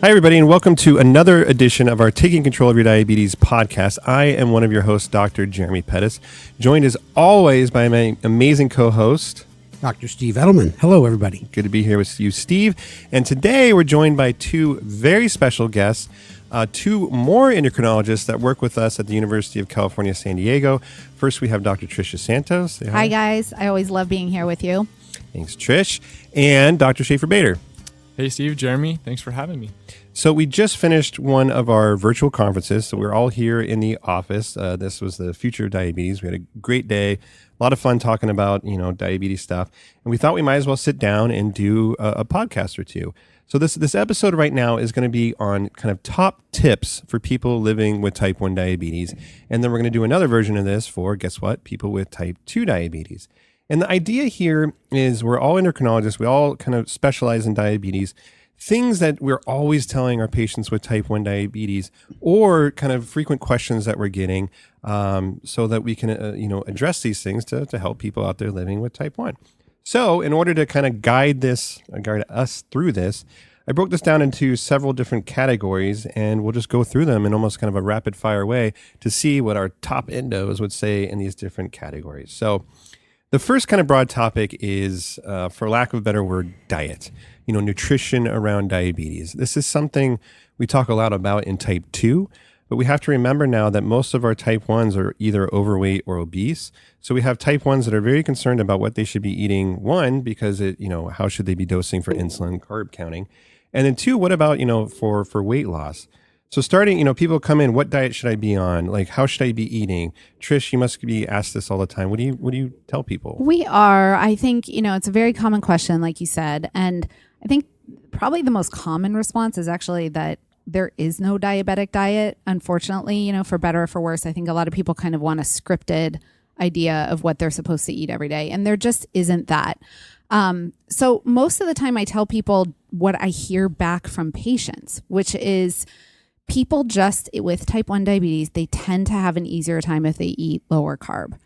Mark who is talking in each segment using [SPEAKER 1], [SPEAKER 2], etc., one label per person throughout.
[SPEAKER 1] Hi, everybody, and welcome to another edition of our Taking Control of Your Diabetes podcast. I am one of your hosts, Dr. Jeremy Pettis, joined as always by my amazing co-host,
[SPEAKER 2] Dr. Steve Edelman. Hello, everybody.
[SPEAKER 1] Good to be here with you, Steve. And today we're joined by two very special guests, two more endocrinologists that work with us at the University of California, San Diego. First, we have Dr. Tricia Santos. Say hi.
[SPEAKER 3] Hi, guys. I always love being here with you.
[SPEAKER 1] Thanks, Trish. And Dr. Schaefer Bader.
[SPEAKER 4] Hey, Steve, Jeremy, thanks for having me.
[SPEAKER 1] So we just finished one of our virtual conferences. So we're all here in the office. This was the Future of Diabetes. We had a great day, a lot of fun talking about, diabetes stuff. And we thought we might as well sit down and do a podcast or two. So this episode right now is going to be on kind of top tips for people living with type 1 diabetes. And then we're going to do another version of this for, guess what, people with type 2 diabetes. And the idea here is we're all endocrinologists. We all kind of specialize in diabetes. Things that we're always telling our patients with type 1 diabetes, or kind of frequent questions that we're getting, so that we can address these things to help people out there living with type 1. So in order to kind of guide us through this, I broke this down into several different categories, and we'll just go through them in almost kind of a rapid fire way to see what our top endos would say in these different categories. So the first kind of broad topic is, for lack of a better word, diet. Nutrition around diabetes. This is something we talk a lot about in type 2, but we have to remember now that most of our type 1s are either overweight or obese. So we have type 1s that are very concerned about what they should be eating. One, because how should they be dosing for insulin, carb counting? And then two, what about, for weight loss? So starting, people come in, what diet should I be on? Like, how should I be eating? Trish, you must be asked this all the time. What do you tell people?
[SPEAKER 3] We are. I think, it's a very common question, like you said. And I think probably the most common response is actually that there is no diabetic diet. Unfortunately, for better or for worse, I think a lot of people kind of want a scripted idea of what they're supposed to eat every day. And there just isn't that. So most of the time I tell people what I hear back from patients, which is people just with type 1 diabetes, they tend to have an easier time if they eat lower carb.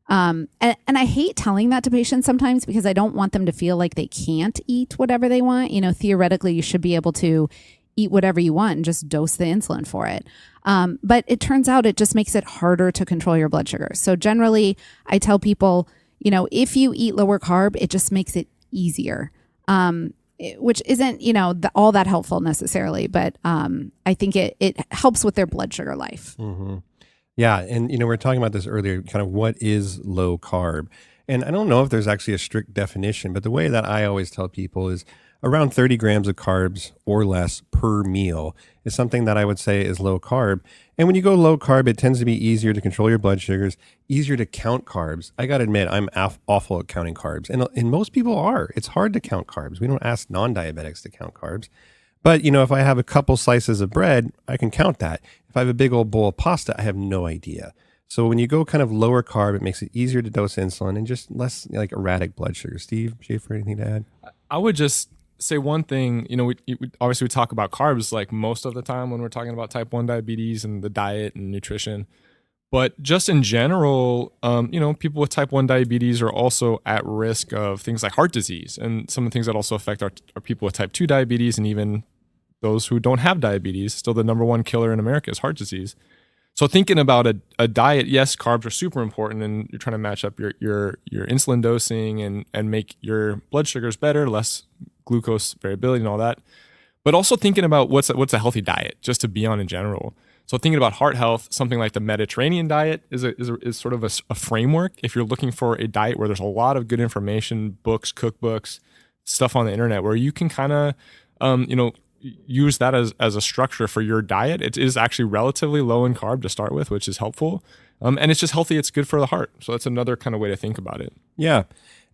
[SPEAKER 3] And I hate telling that to patients sometimes because I don't want them to feel like they can't eat whatever they want. Theoretically, you should be able to eat whatever you want and just dose the insulin for it. But it turns out it just makes it harder to control your blood sugar. So generally, I tell people, if you eat lower carb, it just makes it easier. Which isn't, all that helpful necessarily, but I think it helps with their blood sugar life.
[SPEAKER 1] Mm-hmm. Yeah, and we were talking about this earlier, kind of what is low carb. And I don't know if there's actually a strict definition, but the way that I always tell people is around 30 grams of carbs or less per meal is something that I would say is low carb. And when you go low carb, it tends to be easier to control your blood sugars, easier to count carbs. I got to admit, I'm awful at counting carbs. And most people are. It's hard to count carbs. We don't ask non-diabetics to count carbs. But, if I have a couple slices of bread, I can count that. If I have a big old bowl of pasta, I have no idea. So when you go kind of lower carb, it makes it easier to dose insulin and just less like erratic blood sugar. Steve, Schaefer, anything to add?
[SPEAKER 4] I would just say one thing, we talk about carbs like most of the time when we're talking about type 1 diabetes and the diet and nutrition. But just in general, people with type 1 diabetes are also at risk of things like heart disease. And some of the things that also affect our people with type 2 diabetes, and even those who don't have diabetes, still the number one killer in America is heart disease. So thinking about a diet, yes, carbs are super important, and you're trying to match up your insulin dosing and make your blood sugars better, less glucose variability and all that. But also thinking about what's a healthy diet just to be on in general. So thinking about heart health, something like the Mediterranean diet is sort of a framework. If you're looking for a diet where there's a lot of good information, books, cookbooks, stuff on the internet where you can kind of, use that as a structure for your diet. It is actually relatively low in carb to start with, which is helpful. And it's just healthy. It's good for the heart. So that's another kind of way to think about it.
[SPEAKER 1] Yeah.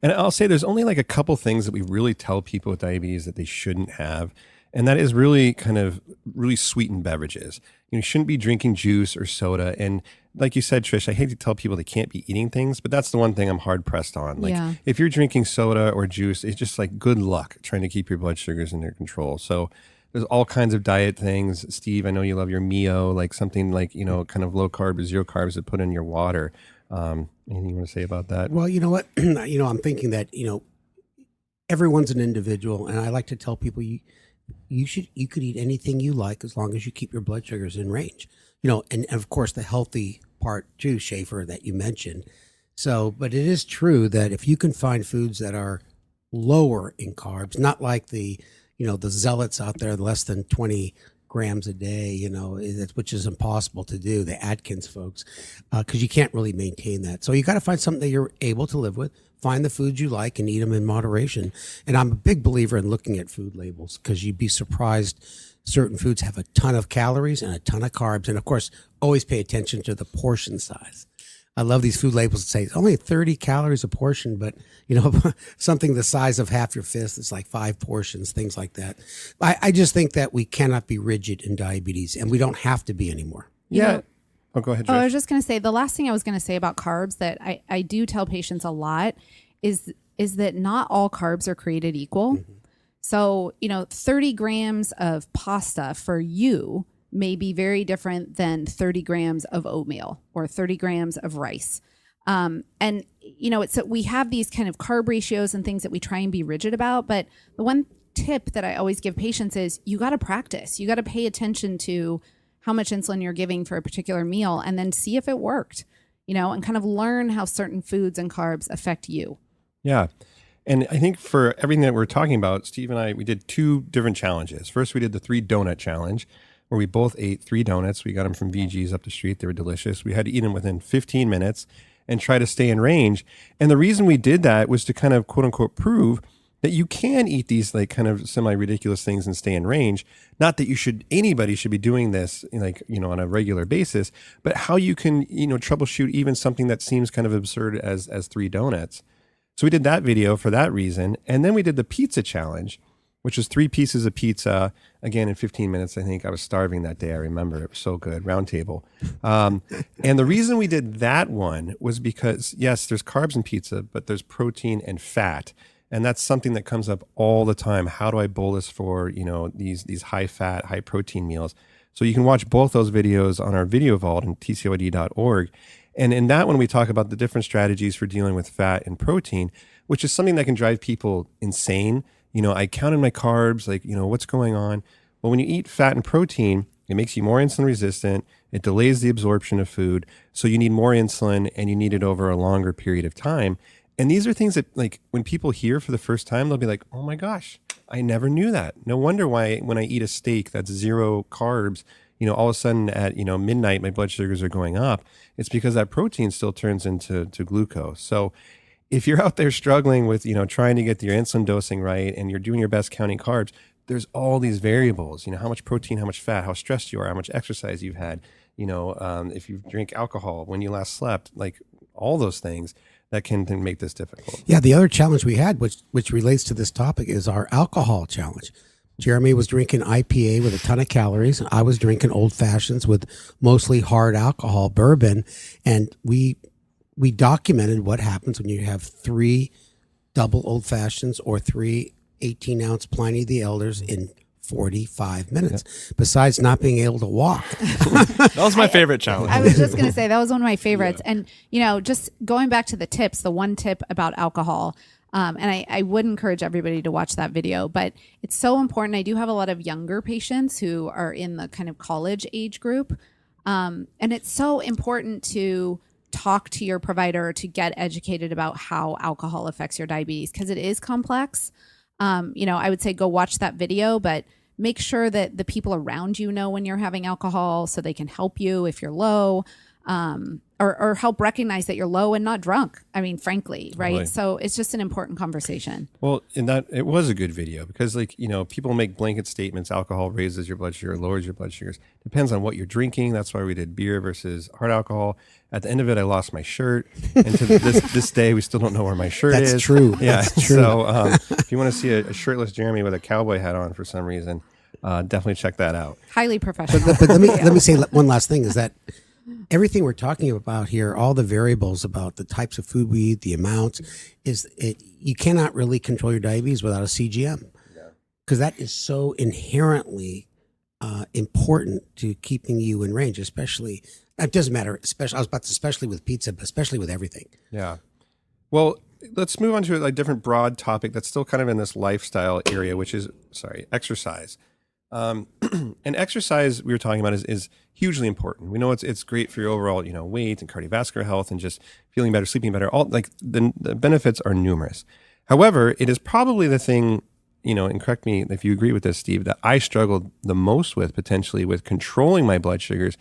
[SPEAKER 1] And I'll say there's only like a couple things that we really tell people with diabetes that they shouldn't have. And that is really kind of really sweetened beverages. You shouldn't be drinking juice or soda. And like you said, Trish, I hate to tell people they can't be eating things, but that's the one thing I'm hard pressed on. Like if you're drinking soda or juice, it's just like good luck trying to keep your blood sugars under control. So there's all kinds of diet things. Steve, I know you love your Mio, like something like, kind of low carb or zero carbs to put in your water. Anything you want to say about that?
[SPEAKER 2] Well, you know what? I'm thinking that, everyone's an individual. And I like to tell people you could eat anything you like as long as you keep your blood sugars in range. And of course the healthy part too, Schaefer, that you mentioned. So, but it is true that if you can find foods that are lower in carbs, not like the zealots out there, less than 20 grams a day, which is impossible to do, the Atkins folks, because you can't really maintain that. So you got to find something that you're able to live with, find the foods you like and eat them in moderation. And I'm a big believer in looking at food labels, because you'd be surprised. Certain foods have a ton of calories and a ton of carbs. And of course, always pay attention to the portion size. I love these food labels that say it's only 30 calories a portion, but something the size of half your fist is like 5 portions, things like that. I just think that we cannot be rigid in diabetes, and we don't have to be anymore.
[SPEAKER 1] Yeah. Oh, go ahead, Joyce.
[SPEAKER 3] I was just going to say, the last thing I was going to say about carbs that I do tell patients a lot is that not all carbs are created equal. Mm-hmm. So, 30 grams of pasta for you may be very different than 30 grams of oatmeal or 30 grams of rice. We have these kind of carb ratios and things that we try and be rigid about. But the one tip that I always give patients is you got to practice. You got to pay attention to how much insulin you're giving for a particular meal and then see if it worked, and kind of learn how certain foods and carbs affect you.
[SPEAKER 1] Yeah. And I think for everything that we're talking about, Steve and I, we did 2 different challenges. First, we did the 3 donut challenge, where we both ate 3 donuts. We got them from VG's up the street. They were delicious. We had to eat them within 15 minutes and try to stay in range. And the reason we did that was to kind of, quote unquote, prove that you can eat these like kind of semi-ridiculous things and stay in range. Not that anybody should be doing this on a regular basis, but how you can, troubleshoot even something that seems kind of absurd as 3 donuts. So we did that video for that reason. And then we did the pizza challenge, which was 3 pieces of pizza, again, in 15 minutes. I think I was starving that day. I remember it was so good, round table. And the reason we did that one was because, yes, there's carbs in pizza, but there's protein and fat. And that's something that comes up all the time. How do I bolus for, these high fat, high protein meals? So you can watch both those videos on our video vault on tcod.org. And in that one, we talk about the different strategies for dealing with fat and protein, which is something that can drive people insane. I counted my carbs, what's going on? Well, when you eat fat and protein, it makes you more insulin resistant. It delays the absorption of food. So you need more insulin, and you need it over a longer period of time. And these are things that, when people hear for the first time, they'll be like, oh my gosh, I never knew that. No wonder why when I eat a steak that's 0 carbs, all of a sudden at, midnight, my blood sugars are going up. It's because that protein still turns into glucose. So if you're out there struggling with, trying to get your insulin dosing right, and you're doing your best counting carbs, there's all these variables, how much protein, how much fat, how stressed you are, how much exercise you've had, if you drink alcohol, when you last slept, all those things that can make this difficult.
[SPEAKER 2] Yeah. The other challenge we had, which relates to this topic, is our alcohol challenge. Jeremy was drinking IPA with a ton of calories. I was drinking old fashions with mostly hard alcohol, bourbon. And we documented what happens when you have 3 double old fashions or 3 18-ounce Pliny the Elders in 45 minutes, besides not being able to walk.
[SPEAKER 4] That was my favorite challenge.
[SPEAKER 3] I was just going to say that was one of my favorites. Yeah. And, just going back to the tips, the one tip about alcohol, and I would encourage everybody to watch that video, but it's so important. I do have a lot of younger patients who are in the kind of college age group. And it's so important to talk to your provider to get educated about how alcohol affects your diabetes, because it is complex. I would say go watch that video, but make sure that the people around you know when you're having alcohol so they can help you if you're low. Or help recognize that you're low and not drunk. I mean, frankly, right?
[SPEAKER 1] Totally.
[SPEAKER 3] So it's just an important conversation.
[SPEAKER 1] Well, in that, it was a good video because, people make blanket statements. Alcohol raises your blood sugar, lowers your blood sugars. Depends on what you're drinking. That's why we did beer versus hard alcohol. At the end of it, I lost my shirt, and to this day, we still don't know where my shirt is.
[SPEAKER 2] That's true.
[SPEAKER 1] Yeah.
[SPEAKER 2] That's true.
[SPEAKER 1] So if you want to see a shirtless Jeremy with a cowboy hat on for some reason, definitely check that out.
[SPEAKER 3] Highly professional.
[SPEAKER 2] But let me say one last thing is that everything we're talking about here, all the variables about the types of food we eat, the amounts, you cannot really control your diabetes without a CGM, because that is so inherently important to keeping you in range. Especially, it doesn't matter. Especially with pizza, but especially with everything.
[SPEAKER 1] Yeah. Well, let's move on to a different broad topic that's still kind of in this lifestyle area, which is, exercise. And exercise we were talking about is hugely important. We know it's great for your overall, weight and cardiovascular health and just feeling better, sleeping better. All like the benefits are numerous. However, it is probably the thing, and correct me if you agree with this, Steve, that I struggled the most with potentially with controlling my blood sugars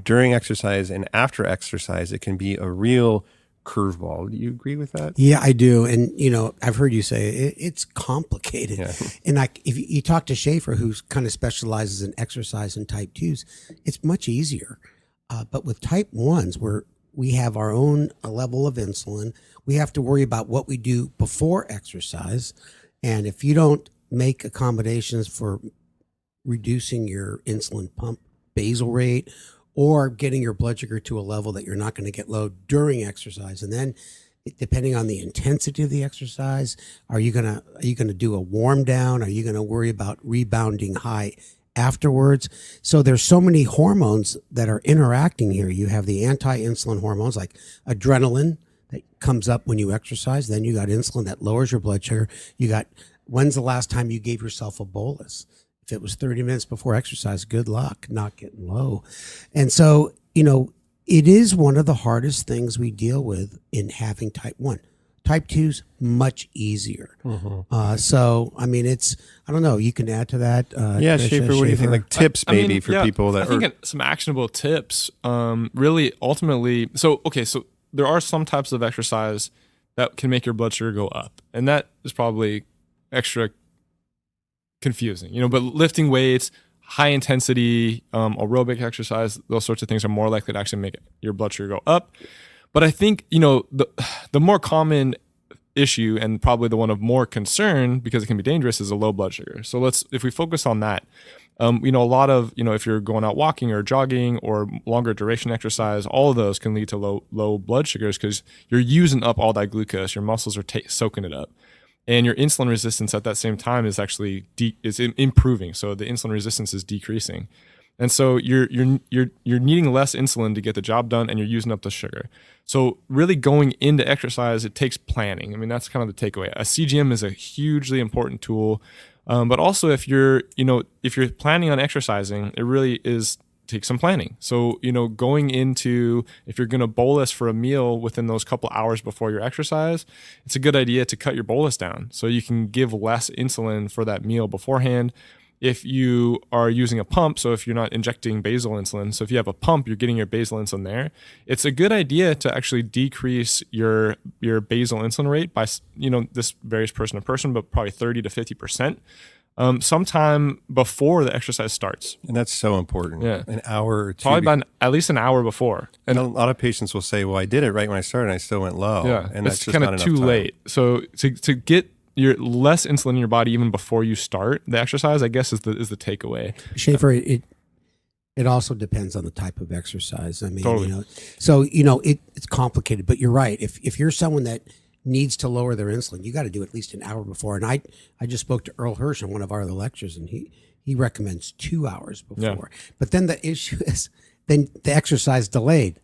[SPEAKER 1] during exercise and after exercise. It can be a real curveball. Do you agree with that?
[SPEAKER 2] Yeah, I do. And, I've heard you say it's complicated. Yeah. And if you talk to Schaefer, who kind of specializes in exercise and type 2s, it's much easier. But with type 1s, we have our own level of insulin. We have to worry about what we do before exercise. And if you don't make accommodations for reducing your insulin pump basal rate or getting your blood sugar to a level that you're not going to get low during exercise, and then depending on the intensity of the exercise, are you going to do a warm down? Are you going to worry about rebounding high afterwards? So there's so many hormones that are interacting here. You have the anti-insulin hormones like adrenaline that comes up when you exercise. Then you got insulin that lowers your blood sugar. You got, when's the last time you gave yourself a bolus? If it was 30 minutes before exercise, good luck not getting low. And so, it is one of the hardest things we deal with in having type 1. Type 2's much easier. Mm-hmm. So, I mean, I don't know, you can add to that.
[SPEAKER 1] Yeah, Schaefer, what do you think? Like tips maybe for people that
[SPEAKER 4] I think some actionable tips, really ultimately. So there are some types of exercise that can make your blood sugar go up. And that is probably extra confusing, but lifting weights, high intensity, aerobic exercise, those sorts of things are more likely to actually make your blood sugar go up. But I think, the more common issue and probably the one of more concern, because it can be dangerous, is a low blood sugar. So if we focus on that, a lot of, if you're going out walking or jogging or longer duration exercise, all of those can lead to low blood sugars because you're using up all that glucose. Your muscles are soaking it up. And your insulin resistance at that same time is actually improving. So the insulin resistance is decreasing. And so you're needing less insulin to get the job done, and you're using up the sugar. So really going into exercise, it takes planning. I mean, that's kind of the takeaway. A CGM is a hugely important tool. But also if you're planning on exercising, it really take some planning. So, going into, if you're going to bolus for a meal within those couple hours before your exercise, it's a good idea to cut your bolus down so you can give less insulin for that meal beforehand. If you are using a pump, so if you're not injecting basal insulin, so if you have a pump, you're getting your basal insulin there, it's a good idea to actually decrease your basal insulin rate by, this varies person to person, but probably 30 to 50%. Sometime before the exercise starts.
[SPEAKER 1] And that's so important. Yeah. An hour or two.
[SPEAKER 4] Probably about at least an hour before.
[SPEAKER 1] And a lot of patients will say, well, I did it right when I started and I still went low.
[SPEAKER 4] Yeah.
[SPEAKER 1] And that's just
[SPEAKER 4] kind
[SPEAKER 1] not
[SPEAKER 4] of
[SPEAKER 1] enough
[SPEAKER 4] too
[SPEAKER 1] time.
[SPEAKER 4] late. So to get your less insulin in your body even before you start the exercise, I guess is the takeaway.
[SPEAKER 2] Schaefer, it also depends on the type of exercise. I mean,
[SPEAKER 4] totally.
[SPEAKER 2] It's complicated, but you're right. If you're someone that needs to lower their insulin, you got to do at least an hour before. And I just spoke to Earl Hirsch in one of our other lectures, and he recommends 2 hours before. Yeah. But then the issue is then the exercise delayed,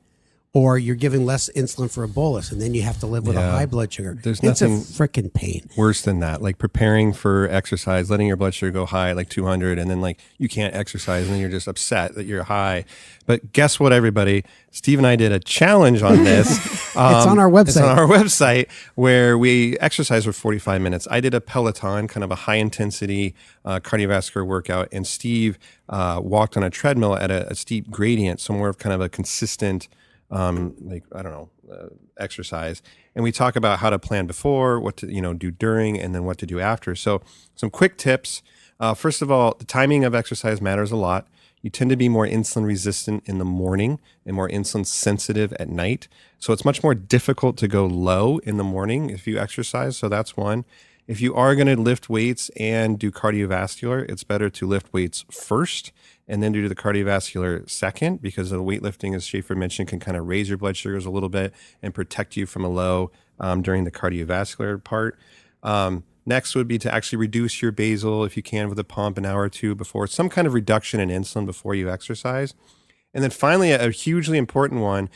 [SPEAKER 2] or you're giving less insulin for a bolus, and then you have to live with a high blood sugar.
[SPEAKER 1] There's
[SPEAKER 2] it's
[SPEAKER 1] nothing
[SPEAKER 2] a freaking pain.
[SPEAKER 1] Worse than that, like preparing for exercise, letting your blood sugar go high, like 200, and then like you can't exercise, and then you're just upset that you're high. But guess what, everybody? Steve and I did a challenge on this.
[SPEAKER 2] It's on our website.
[SPEAKER 1] It's on our website where we exercise for 45 minutes. I did a Peloton, kind of a high-intensity cardiovascular workout, and Steve walked on a treadmill at a steep gradient, so more of kind of a consistent exercise. And we talk about how to plan before, what to do during, and then what to do after. So some quick tips. First of all, the timing of exercise matters a lot. You tend to be more insulin resistant in the morning and more insulin sensitive at night. So it's much more difficult to go low in the morning if you exercise. So that's one. If you are going to lift weights and do cardiovascular, it's better to lift weights first and then do the cardiovascular second, because the weightlifting, as Schaefer mentioned, can kind of raise your blood sugars a little bit and protect you from a low during the cardiovascular part. Next would be to actually reduce your basal if you can with a pump an hour or two before, some kind of reduction in insulin before you exercise. And then finally, a hugely important one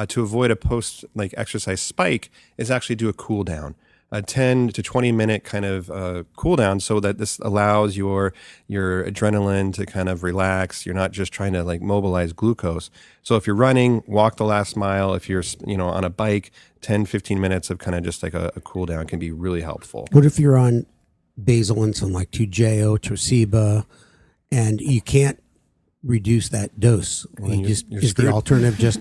[SPEAKER 1] to avoid a post like exercise spike is actually do a cool down. A 10 to 20 minute kind of cool down, so that this allows your adrenaline to kind of relax. You're not just trying to like mobilize glucose. So if you're running, walk the last mile. If you're on a bike, 10, 15 minutes of kind of just like a cool down can be really helpful.
[SPEAKER 2] What if you're on basal insulin like Toujeo, Tresiba, and you can't reduce that dose?
[SPEAKER 1] Well,
[SPEAKER 2] you just
[SPEAKER 1] you're
[SPEAKER 2] is the
[SPEAKER 1] screwed.
[SPEAKER 2] alternative just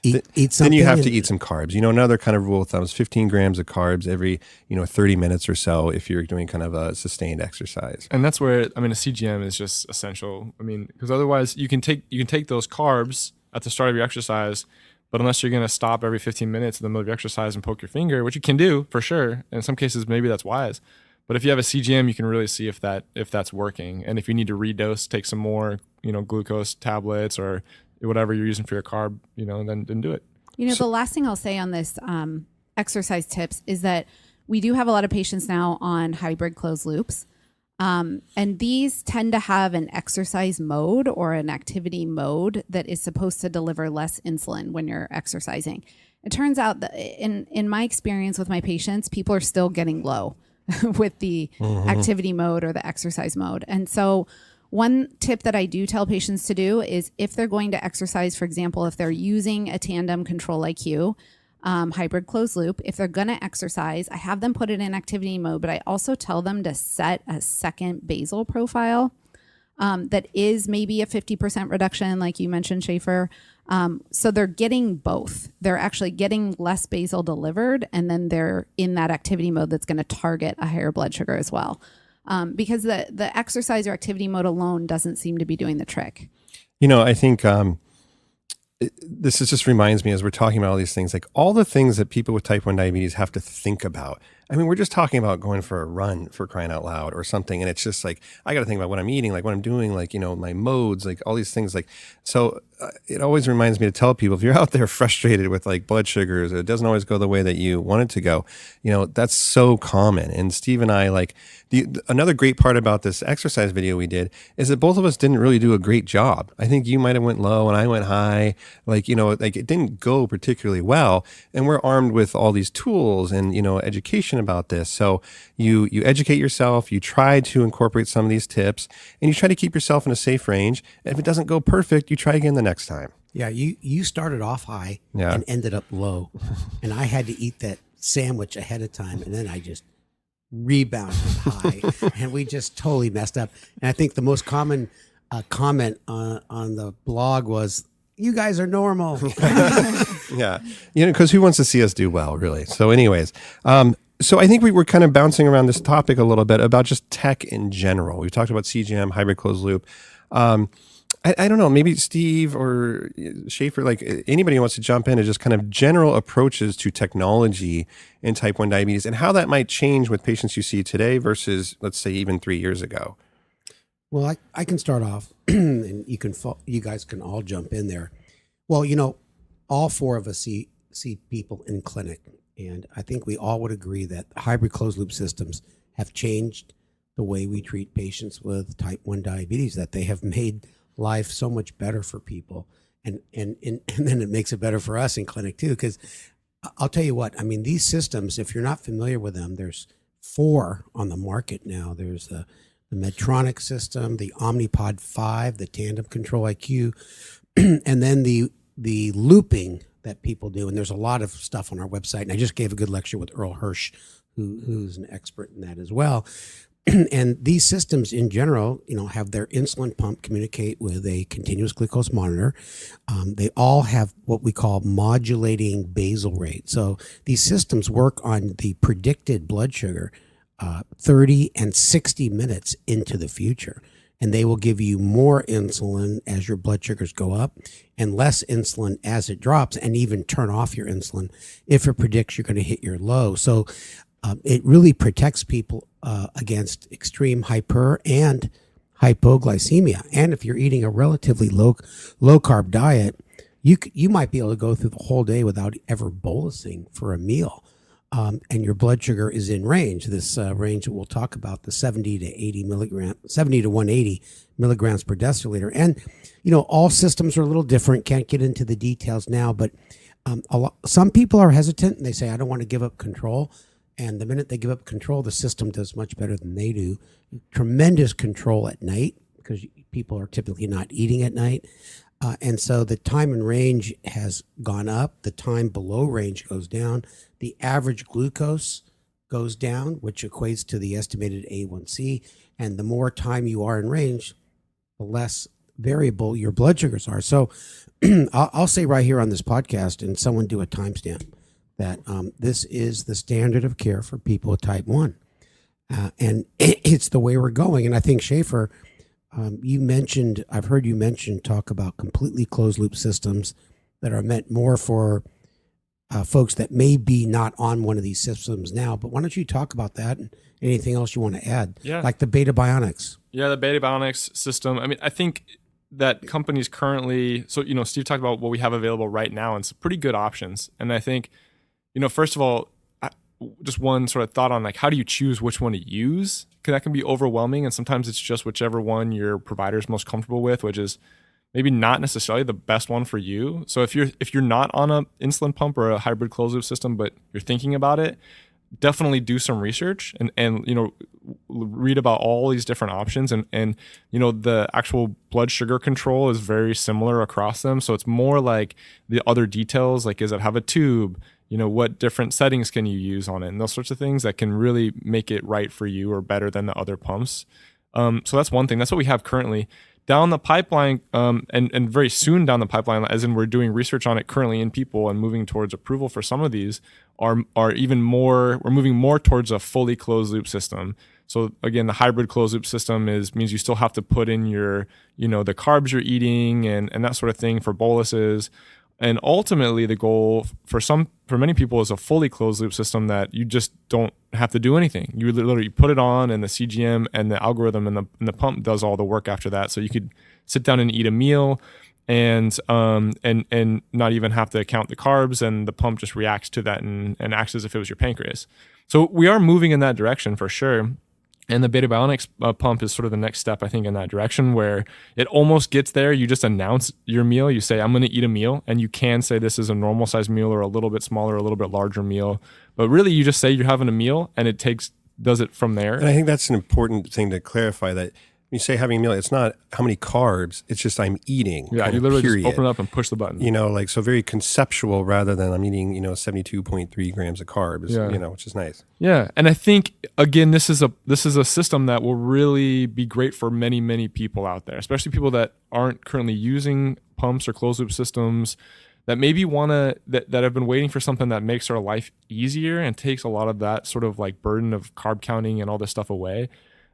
[SPEAKER 2] eat something?
[SPEAKER 1] Then you have to eat some carbs. Another kind of rule of thumb is 15 grams of carbs every 30 minutes or so if you're doing kind of a sustained exercise.
[SPEAKER 4] And that's where a CGM is just essential. Because otherwise you can take those carbs at the start of your exercise, but unless you're going to stop every 15 minutes in the middle of your exercise and poke your finger, which you can do for sure, and in some cases maybe that's wise. But if you have a CGM, you can really see if that's working, and if you need to redose, take some more glucose tablets or whatever you're using for your carb, then do it.
[SPEAKER 3] The last thing I'll say on this exercise tips is that we do have a lot of patients now on hybrid closed loops. And these tend to have an exercise mode or an activity mode that is supposed to deliver less insulin when you're exercising. It turns out that in my experience with my patients, people are still getting low with the activity mode or the exercise mode. And so one tip that I do tell patients to do is if they're going to exercise, for example, if they're using a Tandem Control-IQ hybrid closed loop, if they're going to exercise, I have them put it in activity mode, but I also tell them to set a second basal profile that is maybe a 50% reduction, like you mentioned, Schaefer. So they're getting both. They're actually getting less basal delivered, and then they're in that activity mode that's going to target a higher blood sugar as well. Because the exercise or activity mode alone doesn't seem to be doing the trick.
[SPEAKER 1] I think this just reminds me as we're talking about all these things, like all the things that people with type 1 diabetes have to think about. We're just talking about going for a run, for crying out loud, or something. And it's just like, I got to think about what I'm eating, like what I'm doing, like, my modes, like all these things. Like, so it always reminds me to tell people, if you're out there frustrated with like blood sugars, or it doesn't always go the way that you want it to go, that's so common. And Steve and I, like, another great part about this exercise video we did is that both of us didn't really do a great job. I think you might have went low and I went high, like it didn't go particularly well. And we're armed with all these tools and, education about this. So you educate yourself, you try to incorporate some of these tips, and you try to keep yourself in a safe range. And if it doesn't go perfect, you try again the next time.
[SPEAKER 2] Yeah, you started off high
[SPEAKER 1] Yeah.
[SPEAKER 2] and ended up low. And I had to eat that sandwich ahead of time, and then I just rebounded high. And we just totally messed up. And I think the most common comment on the blog was, "You guys are normal."
[SPEAKER 1] Yeah. Because who wants to see us do well, really? So anyways, so I think we were kind of bouncing around this topic a little bit about just tech in general. We've talked about CGM, hybrid closed loop. I don't know, maybe Steve or Schaefer, like anybody who wants to jump in and just kind of general approaches to technology in type 1 diabetes and how that might change with patients you see today versus, let's say, even 3 years ago.
[SPEAKER 2] Well, I can start off, and you guys can all jump in there. Well, all four of us see people in clinic, and I think we all would agree that hybrid closed loop systems have changed the way we treat patients with type 1 diabetes, that they have made life so much better for people, and then it makes it better for us in clinic too. Because I'll tell you what, these systems, if you're not familiar with them, there's 4 on the market now. There's the Medtronic system, the Omnipod 5, the Tandem Control-IQ, and then the looping that people do. And there's a lot of stuff on our website. And I just gave a good lecture with Earl Hirsch, who's an expert in that as well. And these systems in general, have their insulin pump communicate with a continuous glucose monitor. They all have what we call modulating basal rate. So these systems work on the predicted blood sugar 30 and 60 minutes into the future. And they will give you more insulin as your blood sugars go up and less insulin as it drops, and even turn off your insulin if it predicts you're going to hit your low. So it really protects people against extreme hyper and hypoglycemia. And if you're eating a relatively low carb diet, you might be able to go through the whole day without ever bolusing for a meal. and your blood sugar is in range, this range that we'll talk about, the 70 to 80 milligrams, 70 to 180 milligrams per deciliter. And, all systems are a little different. Can't get into the details now, but some people are hesitant and they say, I don't want to give up control. And the minute they give up control, the system does much better than they do. Tremendous control at night because people are typically not eating at night. And so the time in range has gone up. The time below range goes down. The average glucose goes down, which equates to the estimated A1C. And the more time you are in range, the less variable your blood sugars are. So I'll say right here on this podcast, and someone do a timestamp, that this is the standard of care for people with type 1. And it's the way we're going. And I think, Schaefer, I've heard you talk about completely closed loop systems that are meant more for folks that may be not on one of these systems now. But why don't you talk about that and anything else you want to add?
[SPEAKER 4] Yeah.
[SPEAKER 2] Like the Beta Bionics.
[SPEAKER 4] Yeah, the Beta Bionics system. I mean, I think that companies currently, so, Steve talked about what we have available right now and some pretty good options. And I think, first of all, just one sort of thought on like, how do you choose which one to use? Because that can be overwhelming. And sometimes it's just whichever one your provider is most comfortable with, which is maybe not necessarily the best one for you. So if you're not on an insulin pump or a hybrid closed loop system, but you're thinking about it, definitely do some research and read about all these different options. And the actual blood sugar control is very similar across them. So it's more like the other details, like, does it have a tube? What different settings can you use on it, and those sorts of things that can really make it right for you or better than the other pumps. So that's one thing. That's what we have currently. Down the pipeline, and very soon down the pipeline, as in we're doing research on it currently in people and moving towards approval for some of these, are even more, we're moving more towards a fully closed loop system. So again, the hybrid closed loop system means you still have to put in your, the carbs you're eating and that sort of thing for boluses. And ultimately, the goal for many people is a fully closed loop system that you just don't have to do anything. You literally put it on, and the CGM and the algorithm and the pump does all the work after that. So you could sit down and eat a meal, and not even have to count the carbs, and the pump just reacts to that and acts as if it was your pancreas. So we are moving in that direction for sure. And the Beta Bionics pump is sort of the next step, I think, in that direction, where it almost gets there. You just announce your meal. You say, I'm going to eat a meal. And you can say this is a normal size meal or a little bit smaller, a little bit larger meal. But really, you just say you're having a meal, and it does it from there.
[SPEAKER 1] And I think that's an important thing to clarify, that when you say having a meal, it's not how many carbs, it's just I'm eating.
[SPEAKER 4] Yeah, you literally just open it up and push the button.
[SPEAKER 1] So very conceptual rather than I'm eating, 72.3 grams of carbs, which is nice.
[SPEAKER 4] Yeah. And I think, again, this is a system that will really be great for many, many people out there, especially people that aren't currently using pumps or closed loop systems, that maybe that have been waiting for something that makes their life easier and takes a lot of that sort of like burden of carb counting and all this stuff away.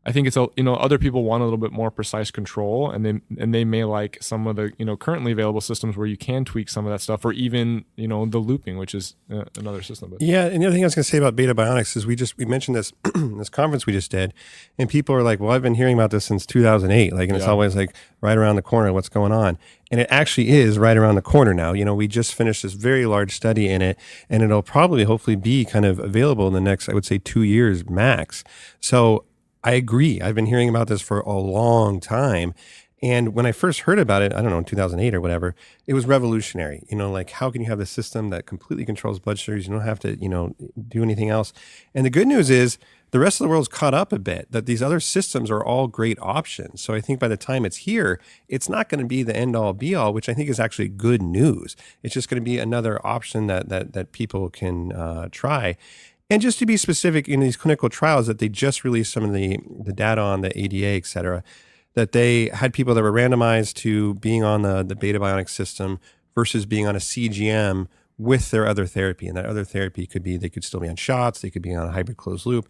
[SPEAKER 4] I think it's other people want a little bit more precise control, and they may like some of the currently available systems where you can tweak some of that stuff, or even the looping, which is another system. But
[SPEAKER 1] yeah, and the other thing I was going to say about Beta Bionics is we mentioned this this conference we just did, and people are like, well, I've been hearing about this since 2008, and it's always like right around the corner. What's going on? And it actually is right around the corner now. We just finished this very large study in it, and it'll probably hopefully be kind of available in the next, I would say, 2 years max. So I agree. I've been hearing about this for a long time. And when I first heard about it, I don't know, in 2008 or whatever, it was revolutionary. Like, how can you have this system that completely controls blood sugars? You don't have to, do anything else. And the good news is the rest of the world's caught up a bit, that these other systems are all great options. So I think by the time it's here, it's not going to be the end all be all, which I think is actually good news. It's just going to be another option that people can try. And just to be specific, in these clinical trials that they just released some of the data on, the ADA, et cetera, that they had people that were randomized to being on the Beta Bionics system versus being on a CGM with their other therapy. And that other therapy could be, they could still be on shots, they could be on a hybrid closed loop.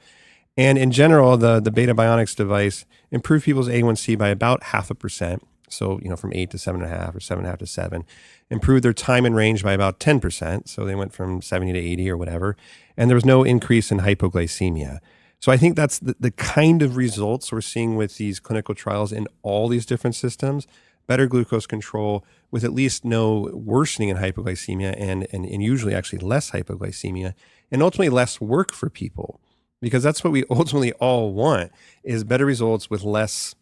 [SPEAKER 1] And in general, the Beta Bionics device improved people's A1C by about 0.5%. So, from 8 to 7.5 or 7.5 to 7, improved their time in range by about 10%. So they went from 70 to 80 or whatever. And there was no increase in hypoglycemia. So I think that's the kind of results we're seeing with these clinical trials in all these different systems. Better glucose control with at least no worsening in hypoglycemia and usually actually less hypoglycemia and ultimately less work for people, because that's what we ultimately all want, is better results with less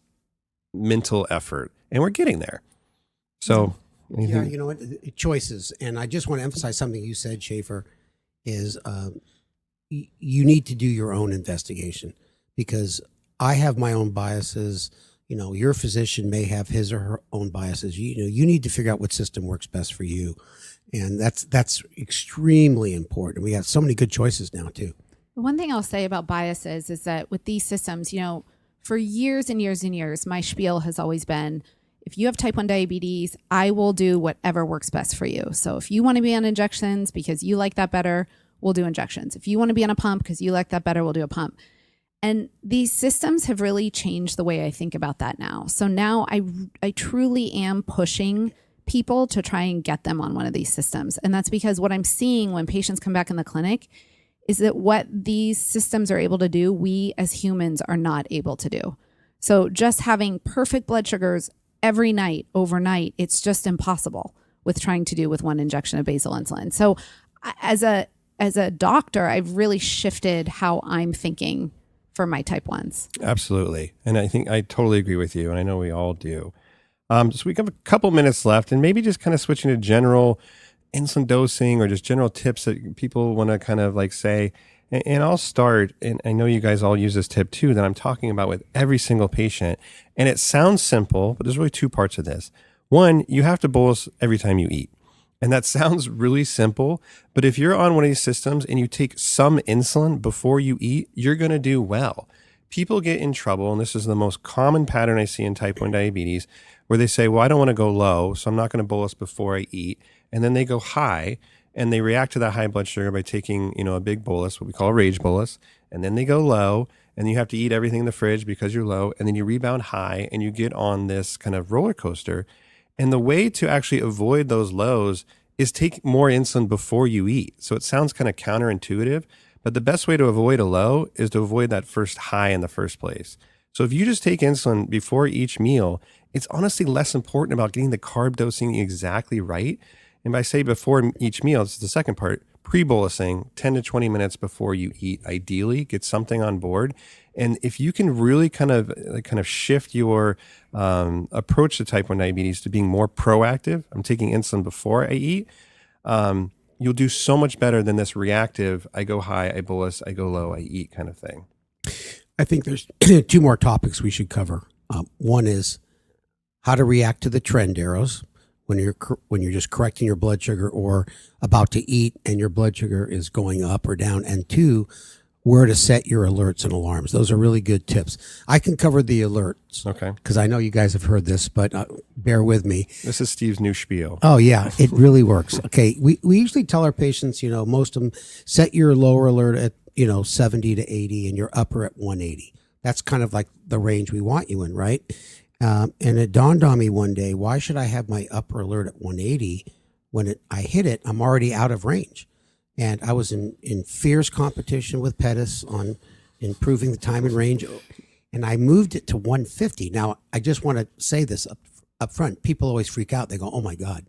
[SPEAKER 1] mental effort. And we're getting there. So
[SPEAKER 2] Yeah, you know what? Choices. And I just want to emphasize something you said, Schaefer, is you need to do your own investigation, because I have my own biases. You know, your physician may have his or her own biases. You need to figure out what system works best for you. And that's extremely important. We have so many good choices now too.
[SPEAKER 3] The one thing I'll say about biases is that with these systems, for years and years and years, my spiel has always been, if you have type 1 diabetes, I will do whatever works best for you. So if you want to be on injections because you like that better, we'll do injections. If you want to be on a pump because you like that better, we'll do a pump. And these systems have really changed the way I think about that now. So now I truly am pushing people to try and get them on one of these systems. And that's because what I'm seeing when patients come back in the clinic is that what these systems are able to do, we as humans are not able to do. So just having perfect blood sugars every night, overnight, it's just impossible with trying to do with one injection of basal insulin. So as a doctor, I've really shifted how I'm thinking for my type 1s.
[SPEAKER 1] Absolutely. And I think I totally agree with you. And I know we all do. So we have a couple minutes left, and maybe just kind of switching to general insulin dosing or just general tips that people want to kind of like say. And I'll start, and I know you guys all use this tip too, that I'm talking about with every single patient. And it sounds simple, but there's really two parts of this. One, you have to bolus every time you eat. And that sounds really simple, but if you're on one of these systems and you take some insulin before you eat, you're going to do well. People get in trouble, and this is the most common pattern I see in type 1 diabetes, where they say, well, I don't want to go low, so I'm not going to bolus before I eat. And then they go high, and they react to that high blood sugar by taking, a big bolus, what we call a rage bolus. And then they go low, and you have to eat everything in the fridge because you're low. And then you rebound high, and you get on this kind of roller coaster. And the way to actually avoid those lows is take more insulin before you eat. So it sounds kind of counterintuitive, but the best way to avoid a low is to avoid that first high in the first place. So if you just take insulin before each meal, it's honestly less important about getting the carb dosing exactly right. And by say before each meal, this is the second part, pre-bolusing 10 to 20 minutes before you eat, ideally get something on board. And if you can really kind of shift your approach to type 1 diabetes to being more proactive, I'm taking insulin before I eat, you'll do so much better than this reactive, I go high, I bolus, I go low, I eat kind of thing.
[SPEAKER 2] I think there's two more topics we should cover. One is how to react to the trend arrows when you're just correcting your blood sugar or about to eat and your blood sugar is going up or down. And two, where to set your alerts and alarms. Those are really good tips. I can cover the alerts.
[SPEAKER 1] Okay.
[SPEAKER 2] Because I know you guys have heard this, but bear with me.
[SPEAKER 1] This is Steve's new spiel.
[SPEAKER 2] Oh, yeah, it really works. Okay, we usually tell our patients, most of them, set your lower alert at, 70 to 80 and your upper at 180. That's kind of like the range we want you in, right? And it dawned on me one day, why should I have my upper alert at 180 when I hit it, I'm already out of range? And I was in fierce competition with Pettis on improving the time and range, and I moved it to 150. Now, I just want to say this up front. People always freak out. They go, oh, my God,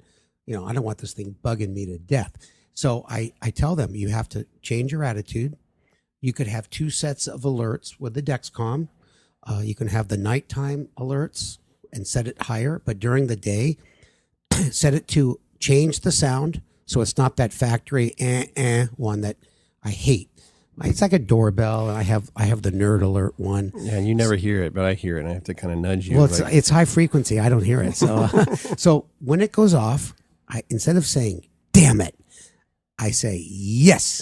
[SPEAKER 2] I don't want this thing bugging me to death. So I tell them, you have to change your attitude. You could have two sets of alerts with the Dexcom. You can have the nighttime alerts and set it higher, but during the day, set it to change the sound so it's not that factory one that I hate. It's like a doorbell, and I have the nerd alert one.
[SPEAKER 1] Yeah, and you never hear it, but I hear it, and I have to kind of nudge you.
[SPEAKER 2] Well, it's high frequency. I don't hear it. So, so when it goes off, instead of saying "damn it," I say yes,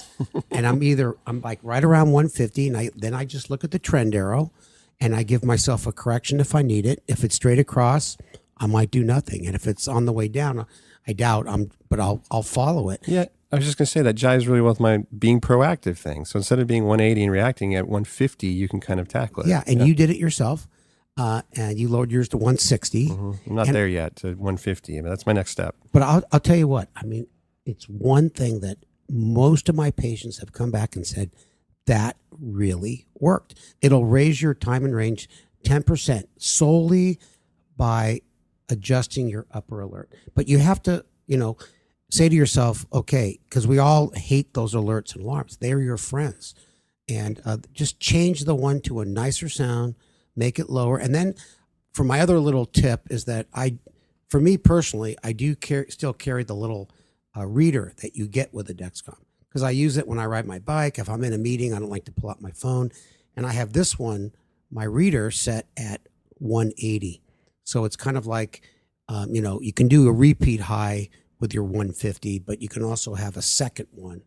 [SPEAKER 2] and I'm like right around 150, and then I just look at the trend arrow, and I give myself a correction if I need it. If it's straight across, I might do nothing, and if it's on the way down, I doubt but I'll follow it.
[SPEAKER 1] Yeah, I was just gonna say that jives really well with my being proactive thing. So instead of being 180 and reacting at 150, you can kind of tackle it.
[SPEAKER 2] Yeah, and you did it yourself, and you lowered yours to 160.
[SPEAKER 1] Mm-hmm. I'm not there yet to 150, but that's my next step.
[SPEAKER 2] But I'll tell you what. I mean, it's one thing that most of my patients have come back and said that really worked. It'll raise your time and range 10% solely by adjusting your upper alert. But you have to, say to yourself, okay, because we all hate those alerts and alarms. They're your friends. And just change the one to a nicer sound, make it lower. And then for my other little tip is that for me personally, I do still carry the little reader that you get with a Dexcom, because I use it when I ride my bike. If I'm in a meeting, I don't like to pull out my phone. And I have this one, my reader set at 180. So it's kind of like, you can do a repeat high with your 150, but you can also have a second one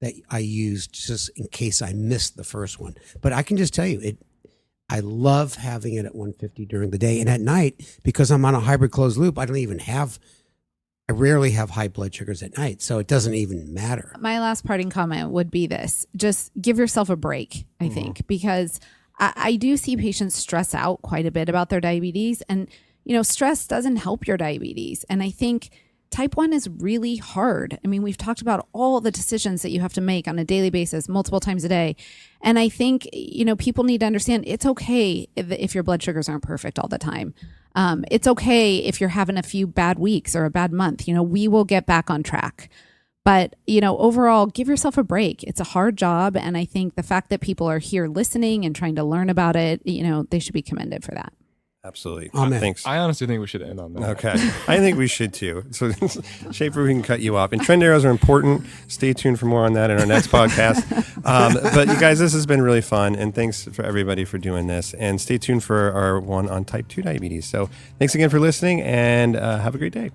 [SPEAKER 2] that I used just in case I missed the first one. But I can just tell you, I love having it at 150 during the day. And at night, because I'm on a hybrid closed loop, I rarely have high blood sugars at night. So it doesn't even matter.
[SPEAKER 3] My last parting comment would be this: just give yourself a break, I think, because I do see patients stress out quite a bit about their diabetes. And, stress doesn't help your diabetes. And I think type 1 is really hard. I mean, we've talked about all the decisions that you have to make on a daily basis, multiple times a day. And I think, people need to understand it's okay if your blood sugars aren't perfect all the time. It's okay if you're having a few bad weeks or a bad month. We will get back on track. But, overall, give yourself a break. It's a hard job. And I think the fact that people are here listening and trying to learn about it, they should be commended for that.
[SPEAKER 1] Absolutely.
[SPEAKER 2] Amen.
[SPEAKER 1] Thanks.
[SPEAKER 4] I honestly think we should end on that.
[SPEAKER 1] Okay. I think we should too. So, Schaefer, we can cut you off. And trend arrows are important. Stay tuned for more on that in our next podcast. But you guys, this has been really fun. And thanks for everybody for doing this. And stay tuned for our one on type 2 diabetes. So thanks again for listening, and have a great day.